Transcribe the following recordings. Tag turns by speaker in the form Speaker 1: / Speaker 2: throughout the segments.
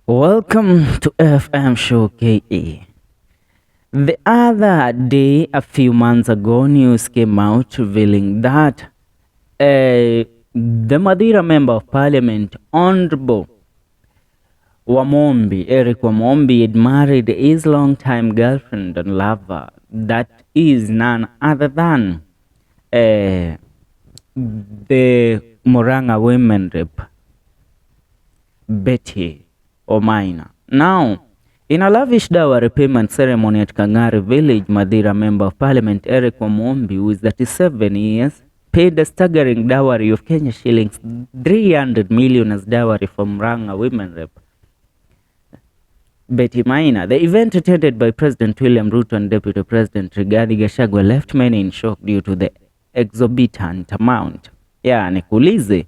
Speaker 1: Welcome to FM Show KE. The other day, a few months ago, news came out revealing that the Madeira Member of Parliament, Honorable Wamumbi, Eric Wamumbi, had married his longtime girlfriend and lover, that is none other than the Murang'A women rep, Betty or MAINA. Now, in a lavish dowry payment ceremony at Kangari village, Madeira Member of Parliament Eric Wamumbi, who is 37 years, paid a staggering dowry of Kenya shillings 300 million as dowry from Murang'A women rep Betty MAINA. The event, attended by President William Ruto and Deputy President Gachagua'S, left many in shock due to the exorbitant amount. Yeah, nikuulize,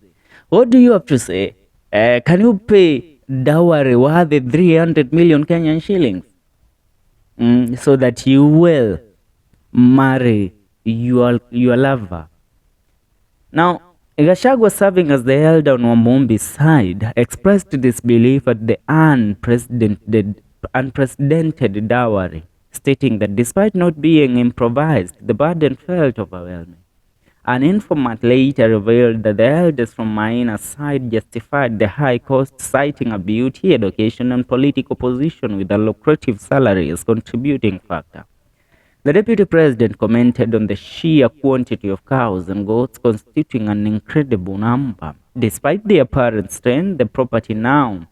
Speaker 1: what do you have to say? Can you pay dowry worth 300 million Kenyan shillings so that you will marry your lover? Now, Gachagua, serving as the elder on Wamumbi's side, expressed disbelief at the unprecedented dowry, stating that despite not being improvised, the burden felt overwhelming. An informant later revealed that the elders from MAINA's side justified the high cost, citing a beauty, education, and political position with a lucrative salary as contributing factor. The Deputy President commented on the sheer quantity of cows and goats constituting an incredible number. Despite the apparent strain, the property now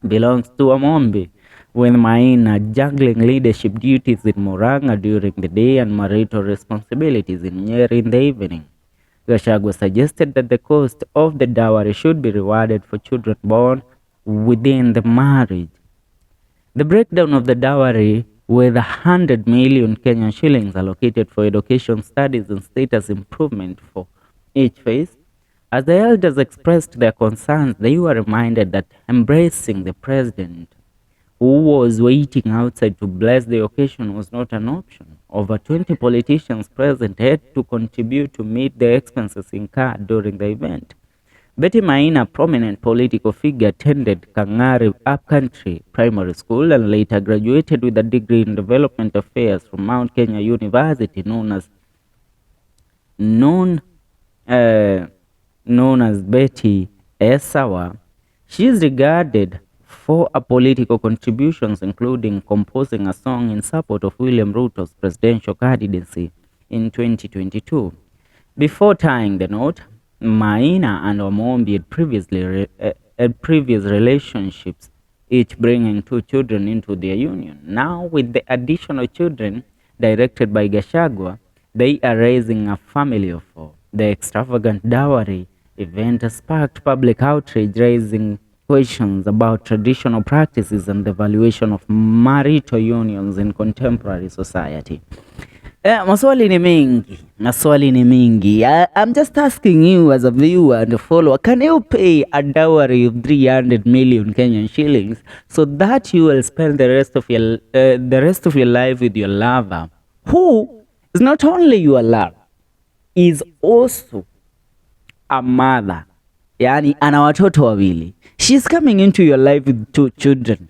Speaker 1: belongs to Wamumbi, with MAINA juggling leadership duties in Murang'A during the day and marital responsibilities in Nyeri in the evening. Gachagua suggested that the cost of the dowry should be rewarded for children born within the marriage. The breakdown of the dowry, with 100 million Kenyan shillings allocated for education, studies, and status improvement for each phase. As the elders expressed their concerns, they were reminded that embracing the president, who was waiting outside to bless the occasion, was not an option. Over 20 politicians present had to contribute to meet the expenses incurred during the event. Betty MAINA, a prominent political figure, attended Kangari Upcountry Primary School and later graduated with a degree in Development Affairs from Mount Kenya University, known as Betty Esawa. She is regarded for her political contributions, including composing a song in support of William Ruto's presidential candidacy in 2022. Before tying the knot, MAINA and Wamumbi had previous relationships, each bringing 2 children into their union. Now, with the additional children directed by Gachagua, they are raising a family of 4. The extravagant dowry event has sparked public outrage, raising questions about traditional practices and the valuation of marital unions in contemporary society. Maswali ni mingi. I'm just asking you as a viewer and a follower, can you pay a dowry of 300 million Kenyan shillings so that you will spend the rest of your life with your lover, who is not only your lover, is also a mother, yani ana watoto wawili. She's coming into your life with 2 children.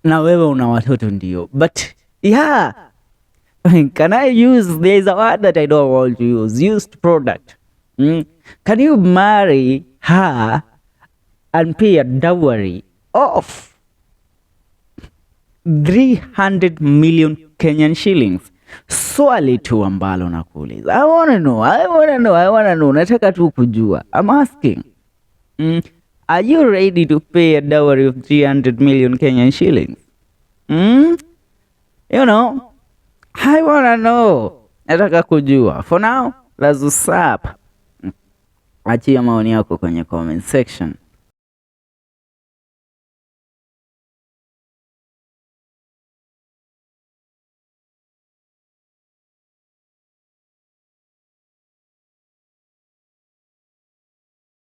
Speaker 1: Na wewe una watoto ndio. But yeah, can I use, there's a word that I don't want to use, used product. Can you marry her and pay a dowry of 300 million Kenyan shillings? Swali tu ambalo nakuuliza. I wanna know. Nataka tu kujua. I'm asking. Are you ready to pay a dowry of 300 million Kenyan shillings? You know, I wanna know. Nataka kujua. For now, let's what's up. Achia maoni yako kwenye comment section.